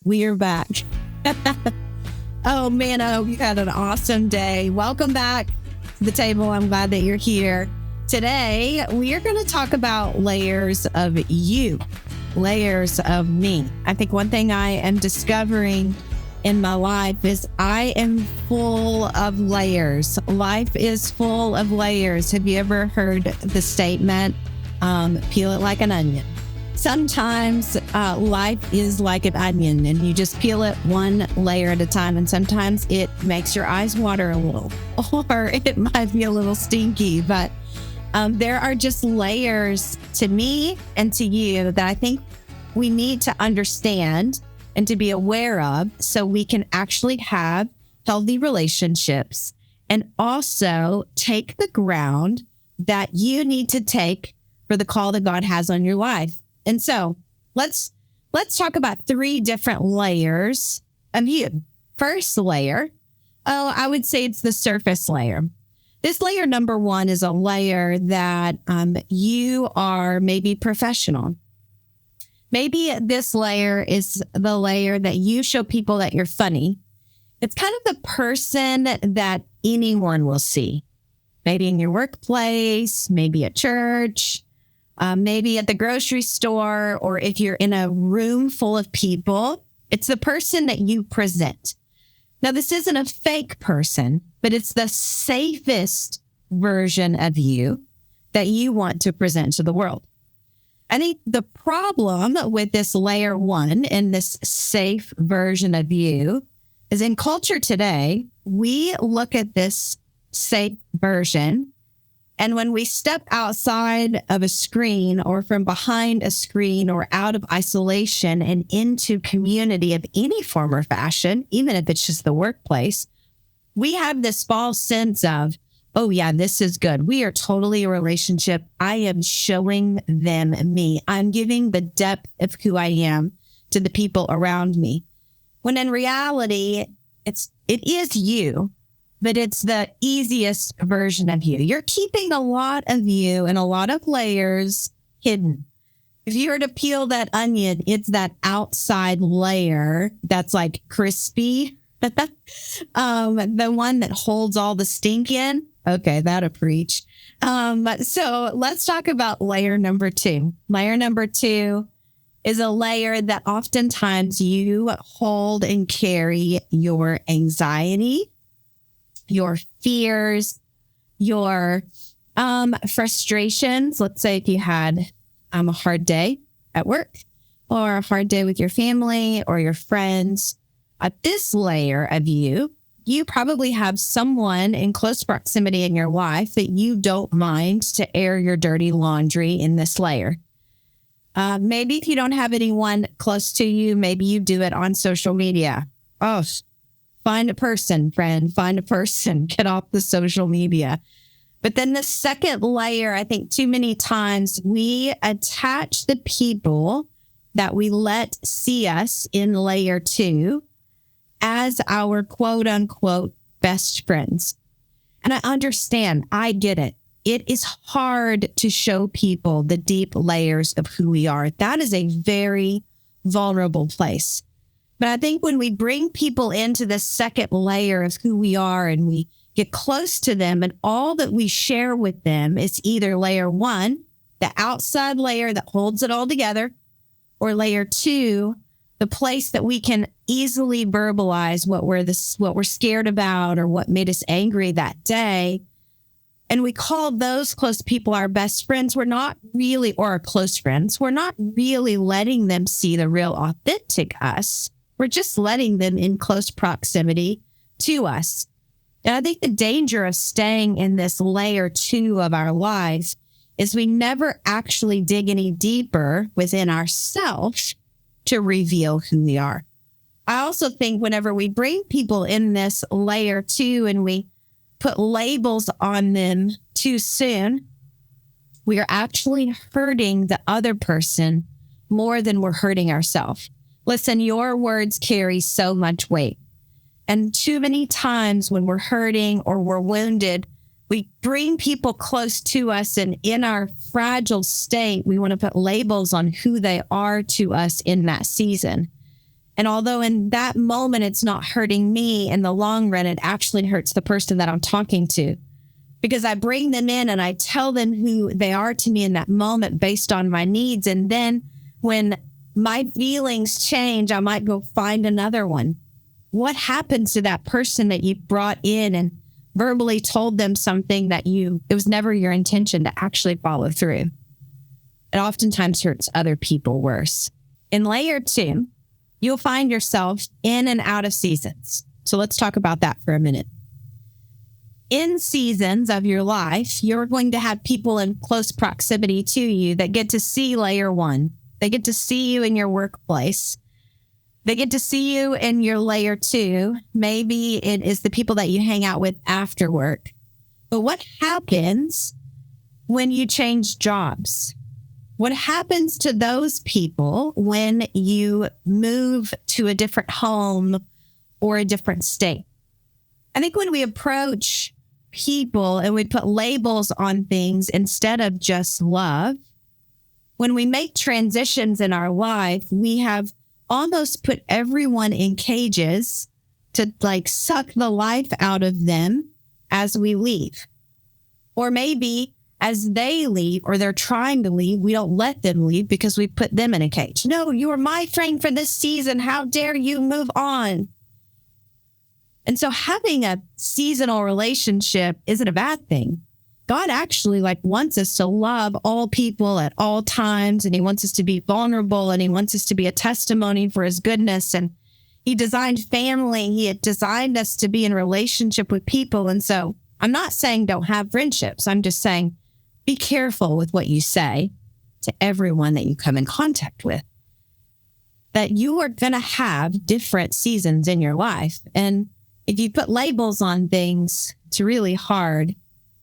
We are back. Oh man, I hope you had an awesome day. Welcome back to the table. I'm glad that you're here. Today, we are going to talk about layers of you, layers of me. I think one thing I am discovering in my life is I am full of layers. Life is full of layers. Have you ever heard the statement, peel it like an onion? Sometimes life is like an onion and you just peel it one layer at a time. And sometimes it makes your eyes water a little, or it might be a little stinky. But there are just layers to me and to you that I think we need to understand and to be aware of so we can actually have healthy relationships and also take the ground that you need to take for the call that God has on your life. And so let's talk about 3 different layers of you. First layer, I would say it's the surface layer. This layer number 1 is a layer that you are maybe professional. Maybe this layer is the layer that you show people that you're funny. It's kind of the person that anyone will see. Maybe in your workplace, maybe at church, maybe at the grocery store, or if you're in a room full of people, it's the person that you present. Now, this isn't a fake person, but it's the safest version of you that you want to present to the world. I think the problem with this layer 1 and this safe version of you is in culture today, we look at this safe version, and when we step outside of a screen or from behind a screen or out of isolation and into community of any form or fashion, even if it's just the workplace, we have this false sense of, oh yeah, this is good. We are totally a relationship. I am showing them me. I'm giving the depth of who I am to the people around me. When in reality, it is you, but it's the easiest version of you. You're keeping a lot of you and a lot of layers hidden. If you were to peel that onion, it's that outside layer that's like crispy. The one that holds all the stink in. Okay, that'll preach. So let's talk about layer number 2. Layer number 2 is a layer that oftentimes you hold and carry your anxiety, your fears, your frustrations. Let's say if you had a hard day at work or a hard day with your family or your friends. At this layer of you, you probably have someone in close proximity in your life that you don't mind to air your dirty laundry in this layer. Maybe if you don't have anyone close to you, maybe you do it on social media. Oh, find a person, friend, find a person, get off the social media. But then the second layer, I think too many times we attach the people that we let see us in layer 2 as our quote unquote best friends. And I understand, I get it. It is hard to show people the deep layers of who we are. That is a very vulnerable place. But I think when we bring people into the second layer of who we are and we get close to them and all that we share with them is either layer 1, the outside layer that holds it all together, or layer 2, the place that we can easily verbalize what we're scared about or what made us angry that day. And we call those close people our best friends. We're not really, or our close friends, we're not really letting them see the real authentic us. We're just letting them in close proximity to us. And I think the danger of staying in this layer 2 of our lives is we never actually dig any deeper within ourselves to reveal who we are. I also think whenever we bring people in this layer 2 and we put labels on them too soon, we are actually hurting the other person more than we're hurting ourselves. Listen, your words carry so much weight. And too many times when we're hurting or we're wounded, we bring people close to us, and in our fragile state, we want to put labels on who they are to us in that season. And although in that moment it's not hurting me, in the long run, it actually hurts the person that I'm talking to. Because I bring them in and I tell them who they are to me in that moment based on my needs. And then when my feelings change, I might go find another one. What happens to that person that you brought in and verbally told them something that it was never your intention to actually follow through? It oftentimes hurts other people worse. In layer 2, you'll find yourself in and out of seasons. So let's talk about that for a minute. In seasons of your life, you're going to have people in close proximity to you that get to see layer 1. They get to see you in your workplace. They get to see you in your layer 2. Maybe it is the people that you hang out with after work. But what happens when you change jobs? What happens to those people when you move to a different home or a different state? I think when we approach people and we put labels on things instead of just love, when we make transitions in our life, we have almost put everyone in cages to suck the life out of them as we leave. Or maybe as they leave or they're trying to leave, we don't let them leave because we put them in a cage. No, you are my friend for this season. How dare you move on? And so having a seasonal relationship isn't a bad thing. God actually wants us to love all people at all times, and he wants us to be vulnerable, and he wants us to be a testimony for his goodness. And he designed family. He had designed us to be in relationship with people. And so I'm not saying don't have friendships. I'm just saying be careful with what you say to everyone that you come in contact with. That you are going to have different seasons in your life. And if you put labels on things, it's really hard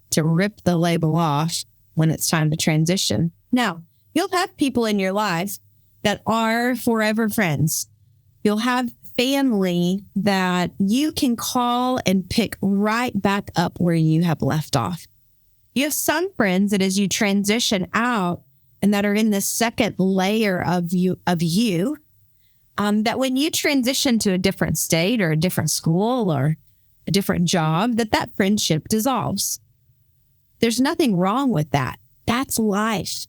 to rip the label off when it's time to transition. Now, you'll have people in your life that are forever friends. You'll have family that you can call and pick right back up where you have left off. You have some friends that as you transition out and that are in the second layer of you, that when you transition to a different state or a different school or a different job, that friendship dissolves. There's nothing wrong with that. That's life.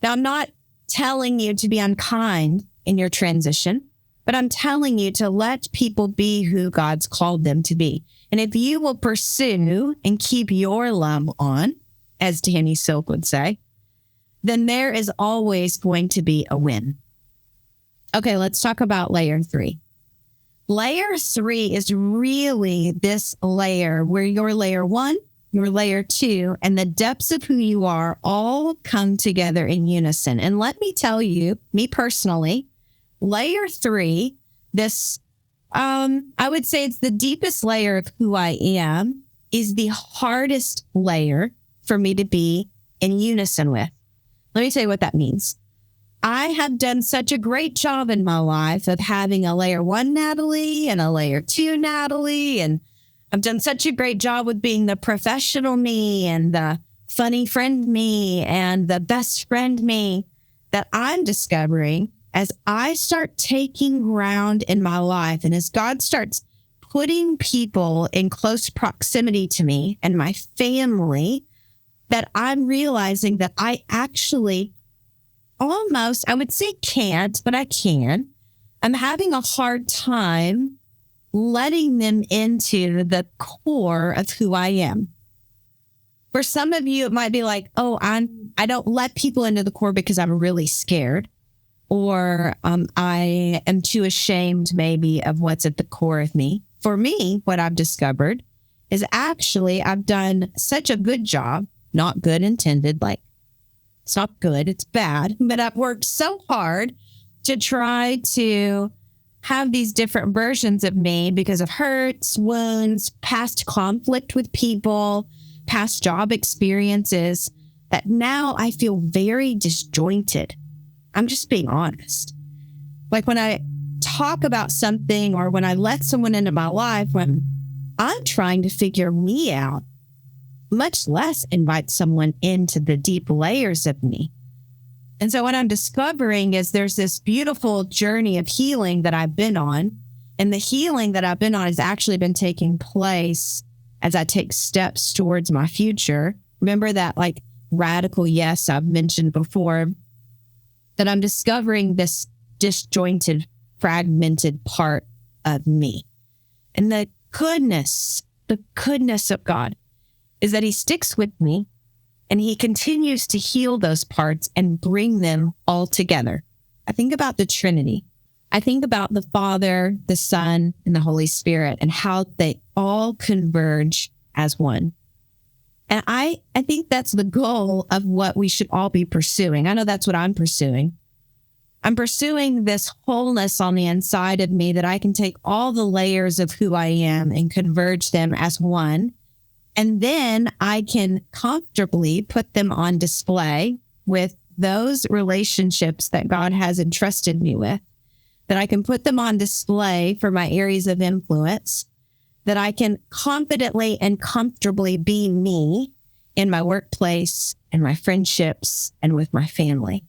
Now, I'm not telling you to be unkind in your transition, but I'm telling you to let people be who God's called them to be. And if you will pursue and keep your love on, as Danny Silk would say, then there is always going to be a win. Okay, let's talk about layer 3. Layer 3 is really this layer where your layer 1, your layer 2, and the depths of who you are all come together in unison. And let me tell you, me personally, layer 3, I would say it's the deepest layer of who I am, is the hardest layer for me to be in unison with. Let me tell you what that means. I have done such a great job in my life of having a layer 1 Natalie and a layer 2 Natalie. And I've done such a great job with being the professional me and the funny friend me and the best friend me that I'm discovering as I start taking ground in my life and as God starts putting people in close proximity to me and my family, that I'm realizing that I actually almost, I would say can't, but I can. I'm having a hard time letting them into the core of who I am. For some of you, it might be like, oh, I don't let people into the core because I'm really scared. Or I am too ashamed maybe of what's at the core of me. For me, what I've discovered is actually I've done such a good job, not good intended, it's not good, it's bad, but I've worked so hard to try to have these different versions of me because of hurts, wounds, past conflict with people, past job experiences, that now I feel very disjointed. I'm just being honest. When I talk about something or when I let someone into my life, when I'm trying to figure me out, much less invite someone into the deep layers of me. And so what I'm discovering is there's this beautiful journey of healing that I've been on. And the healing that I've been on has actually been taking place as I take steps towards my future. Remember that like radical yes I've mentioned before, that I'm discovering this disjointed, fragmented part of me. And the goodness of God is that he sticks with me and he continues to heal those parts and bring them all together. I think about the Trinity. I think about the Father, the Son, and the Holy Spirit and how they all converge as one. And I think that's the goal of what we should all be pursuing. I know that's what I'm pursuing. I'm pursuing this wholeness on the inside of me that I can take all the layers of who I am and converge them as one. And then I can comfortably put them on display with those relationships that God has entrusted me with, that I can put them on display for my areas of influence, that I can confidently and comfortably be me in my workplace and my friendships and with my family.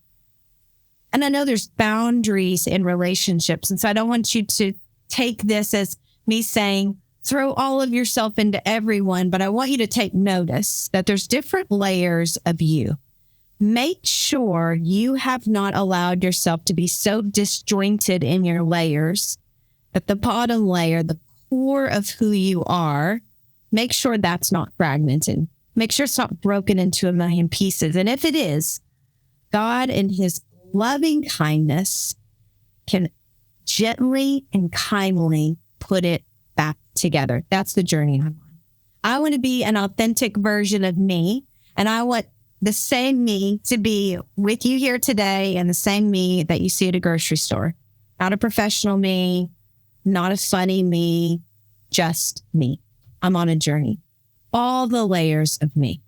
And I know there's boundaries in relationships. And so I don't want you to take this as me saying, throw all of yourself into everyone, but I want you to take notice that there's different layers of you. Make sure you have not allowed yourself to be so disjointed in your layers that the bottom layer, the core of who you are, make sure that's not fragmented. Make sure it's not broken into a million pieces. And if it is, God in his loving kindness can gently and kindly put it back together. That's the journey I'm on. I want to be an authentic version of me, and I want the same me to be with you here today and the same me that you see at a grocery store. Not a professional me, not a funny me, just me. I'm on a journey. All the layers of me.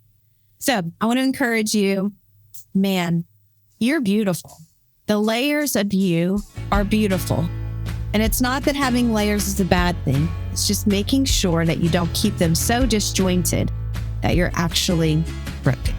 So I want to encourage you, man, you're beautiful. The layers of you are beautiful. And it's not that having layers is a bad thing. It's just making sure that you don't keep them so disjointed that you're actually broken.